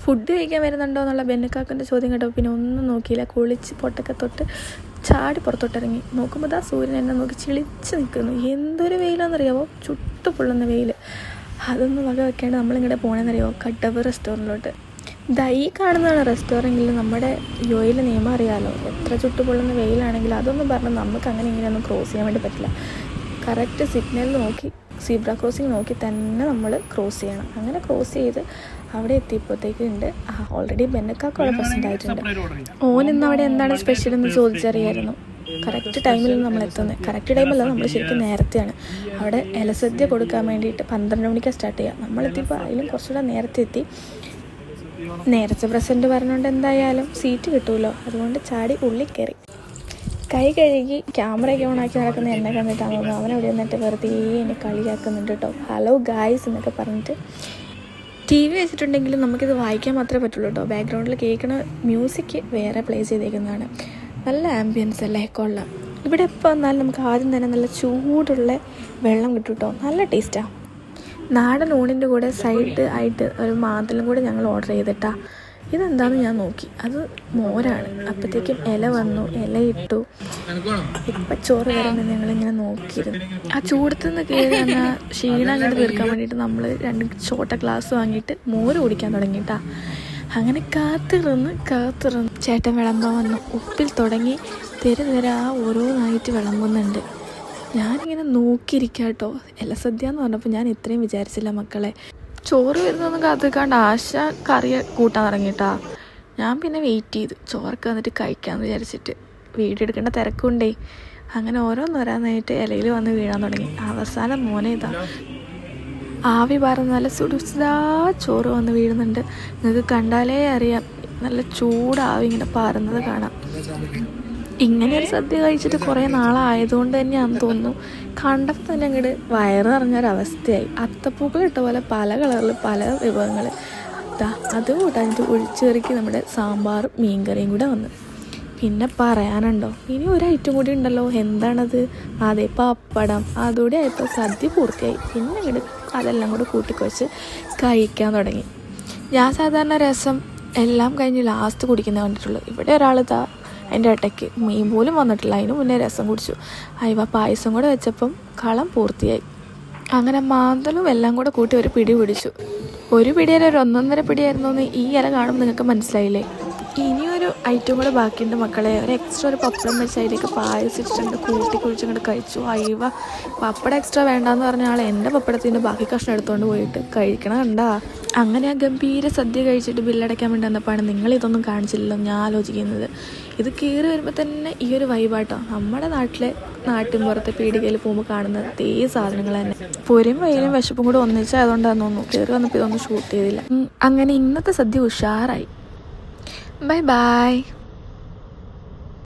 Food കഴിക്കാൻ വരുന്നുണ്ടോ എന്നുള്ള ബെന്നക്കാക്കൻ്റെ ചോദ്യം കേട്ടപ്പോൾ പിന്നെ ഒന്നും നോക്കിയില്ല. കുളിച്ച് പൊട്ടൊക്കെ തൊട്ട് ചാടി പുറത്തോട്ടിറങ്ങി. നോക്കുമ്പോൾ ദാ സൂര്യൻ എന്നെ നോക്കി ചിളിച്ച് നിൽക്കുന്നു. എന്തൊരു വെയിലാണെന്നറിയാമോ, ചുട്ടു പൊള്ളുന്ന വെയിൽ. അതൊന്നും വക വെക്കാണ്ട് നമ്മളിങ്ങോട്ട് പോകണമെന്നറിയാമോ, കട്ടവ് റെസ്റ്റോറൻറ്റിലോട്ട്. ദാ ഈ കാണുന്നതാണ് റെസ്റ്റോറൻറ്റിൽ. നമ്മുടെ യോയിൽ നിയമം അറിയാമല്ലോ, എത്ര ചുട്ടു പൊള്ളുന്ന വെയിലാണെങ്കിലും അതൊന്നും പറഞ്ഞ് നമുക്ക് അങ്ങനെ ഇങ്ങനെയൊന്നും ക്രോസ് ചെയ്യാൻ വേണ്ടി പറ്റില്ല. കറക്റ്റ് സിഗ്നൽ നോക്കി, സീബ്ര ക്രോസിങ് നോക്കി തന്നെ നമ്മൾ ക്രോസ് ചെയ്യണം. അങ്ങനെ ക്രോസ് ചെയ്ത് അവിടെ എത്തിയപ്പോഴത്തേക്ക് ഉണ്ട് ഓൾറെഡി ബെന്നക്കാക്കുള്ള പ്രസൻ്റ് ആയിട്ടുണ്ട്. ഓൻ ഇന്ന് അവിടെ എന്താണ് സ്പെഷ്യൽ എന്ന് ചോദിച്ചറിയായിരുന്നു. കറക്റ്റ് ടൈമിൽ നമ്മൾ എത്തുന്നത്. കറക്റ്റ് ടൈമല്ല, നമ്മൾ ശരിക്കും നേരത്തെയാണ്. അവിടെ ഇലസദ്യ കൊടുക്കാൻ വേണ്ടിയിട്ട് 12 മണിക്കാണ് സ്റ്റാർട്ട് ചെയ്യുക. നമ്മളെത്തിയപ്പോൾ അതിലും കുറച്ചുകൂടെ നേരത്തെ എത്തി. നേരത്തെ പ്രസൻറ്റ് പറഞ്ഞുകൊണ്ട് എന്തായാലും സീറ്റ് കിട്ടുമല്ലോ, അതുകൊണ്ട് ചാടി ഉള്ളിൽ കയറി. കൈ കഴുകി ക്യാമറയൊക്കെ ഓണാക്കി നടക്കുന്ന എന്നെ കണ്ടിട്ടാണ് തോന്നുന്നു. അവനവിടെ വന്നിട്ട് വെറുതെ എന്നെ കളിയാക്കുന്നുണ്ട് കേട്ടോ. ഹലോ ഗായ്സ് എന്നൊക്കെ പറഞ്ഞിട്ട്. ടി വി വെച്ചിട്ടുണ്ടെങ്കിലും നമുക്കിത് വായിക്കാൻ മാത്രമേ പറ്റുള്ളൂ കേട്ടോ. ബാക്ക്ഗ്രൗണ്ടിൽ കേൾക്കുന്ന മ്യൂസിക് വേറെ പ്ലേ ചെയ്തേക്കുന്നതാണ്. നല്ല ആംബിയൻസ് അല്ലേ, കൊള്ളാം. ഇവിടെ എപ്പോൾ വന്നാലും നമുക്ക് ആദ്യം തന്നെ നല്ല ചൂടുള്ള വെള്ളം കിട്ടും കേട്ടോ. നല്ല ടേസ്റ്റാണ്. നാടൻ ഊണിൻ്റെ കൂടെ സൈഡ് ആയിട്ട് ഒരു മാതലും കൂടെ ഞങ്ങൾ ഓർഡർ ചെയ്തിട്ടാ. ഇതെന്താണെന്ന് ഞാൻ നോക്കി, അത് മോരാണ്. അപ്പോഴത്തേക്കും ഇല വന്നു, ഇല ഇട്ടു. ഇപ്പം ചോറ് വരുന്നത് ഞങ്ങളിങ്ങനെ നോക്കിയിരുന്നു. ആ ചൂടത്തു നിന്ന് കയറി എന്നാൽ ക്ഷീണം അങ്ങോട്ട് തീർക്കാൻ വേണ്ടിയിട്ട് നമ്മൾ 2 ചോട്ട ഗ്ലാസ് വാങ്ങിയിട്ട് മോര് കുടിക്കാൻ തുടങ്ങിയിട്ടാ. അങ്ങനെ കാത്തിരുന്ന് ചേട്ടൻ വിളമ്പാൻ വന്നു. ഉപ്പിൽ തുടങ്ങി തരാ ഓരോന്നായിട്ട് വിളമ്പുന്നുണ്ട്. ഞാനിങ്ങനെ നോക്കിയിരിക്കാം കേട്ടോ. ഇലസദ്യ എന്ന് പറഞ്ഞപ്പോൾ ഞാൻ ഇത്രയും വിചാരിച്ചില്ല മക്കളെ. ചോറ് വരുന്നൊന്നും കാത്തിക്കാണ്ട് ആശ കറി കൂട്ടാൻ തുടങ്ങിയിട്ടാ. ഞാൻ പിന്നെ വെയിറ്റ് ചെയ്തു ചോറൊക്കെ വന്നിട്ട് കഴിക്കാമെന്ന് വിചാരിച്ചിട്ട്. വീഡിയോ എടുക്കേണ്ട തിരക്കുണ്ടേ. അങ്ങനെ ഓരോന്നോരാന്നായിട്ട് ഇലയിൽ വന്ന് വീഴാൻ തുടങ്ങി. അവസാനം മോനെ ഇതാ ആവി പറന്ന് നല്ല സുടുസുടാ ചോറ് വന്ന് വീഴുന്നുണ്ട്. നിങ്ങൾക്ക് കണ്ടാലേ അറിയാം, നല്ല ചൂടാവി ഇങ്ങനെ പാറുന്നത് കാണാം. ഇങ്ങനെ ഒരു സദ്യ കഴിച്ചിട്ട് കുറേ നാളായതുകൊണ്ട് തന്നെയാണെന്ന് തോന്നുന്നു, കണ്ടപ്പോൾ തന്നെ അങ്ങോട്ട് വയറ് നിറഞ്ഞൊരവസ്ഥയായി. അത്തപ്പൂക്കൾ ഇട്ട പോലെ പല കളറിൽ പല വിഭവങ്ങൾ. അത് കൂട്ടാനിട്ട് ഒഴിച്ചേറിക്ക് നമ്മുടെ സാമ്പാറും മീൻകറിയും കൂടെ വന്നു. പിന്നെ പറയാനുണ്ടോ, ഇനി ഒരു ഐറ്റം കൂടി ഉണ്ടല്ലോ. എന്താണത്? അതെ, പപ്പടം. അതുകൂടെ ആയപ്പോൾ സദ്യ പൂർത്തിയായി. പിന്നെ അങ്ങോട്ട് അതെല്ലാം കൂടെ കൂട്ടിക്കുവച്ച് കഴിക്കാൻ തുടങ്ങി. ഞാൻ സാധാരണ രസം എല്ലാം കഴിഞ്ഞ് ലാസ്റ്റ് കുടിക്കുന്നത് കണ്ടിട്ടുള്ളൂ. ഇവിടെ ഒരാൾ അതിൻ്റെ ഇടയ്ക്ക് മീൻ പോലും വന്നിട്ടില്ല, അതിന് മുന്നേ രസം കുടിച്ചു. അയവ പായസം കൂടെ വെച്ചപ്പം കളം പൂർത്തിയായി. അങ്ങനെ മാന്തലും എല്ലാം കൂടെ കൂട്ടി ഒരു പിടി പിടിച്ചു. ഒരു പിടിയിൽ ഒരു 1.5 പിടിയായിരുന്നു എന്ന് ഈ ഇല കാണുമ്പോൾ നിങ്ങൾക്ക് മനസ്സിലായില്ലേ. ഇനിയൊരു ഐറ്റം കൂടെ ബാക്കിയുണ്ട് മക്കളെ. ഒരു എക്സ്ട്രാ ഒരു പപ്പടം വെച്ച് അതിലേക്ക് പായസിച്ചിട്ടുണ്ട്, കൂട്ടി കുഴിച്ചങ്ങോട്ട് കഴിച്ചു. അയവ പപ്പടം എക്സ്ട്രാ വേണ്ടാന്ന് പറഞ്ഞ ആൾ എൻ്റെ പപ്പടത്തിൻ്റെ ബാക്കി കഷ്ണം എടുത്തുകൊണ്ട് പോയിട്ട് കഴിക്കണം കണ്ടാ. അങ്ങനെ ആ ഗംഭീര സദ്യ കഴിച്ചിട്ട് ബില്ലടയ്ക്കാൻ വേണ്ടി വന്നപ്പോഴാണ് നിങ്ങളിതൊന്നും കാണിച്ചില്ലല്ലോ ഞാൻ ആലോചിക്കുന്നത്. ഇത് കയറി വരുമ്പോൾ തന്നെ ഈ ഒരു വൈബാട്ടോ. നമ്മുടെ നാട്ടിൻപുറത്തെ പീടികയിൽ പോകുമ്പോൾ കാണുന്ന അതേ സാധനങ്ങൾ തന്നെ. പൊരും വയലും വിശപ്പും കൂടെ ഒന്നിച്ചായതുകൊണ്ടാന്ന് തോന്നുന്നു കയറി വന്നപ്പോൾ ഇതൊന്നും ഷൂട്ട് ചെയ്തില്ല. അങ്ങനെ ഇന്നത്തെ സദ്യ ഉഷാറായി. Bye bye.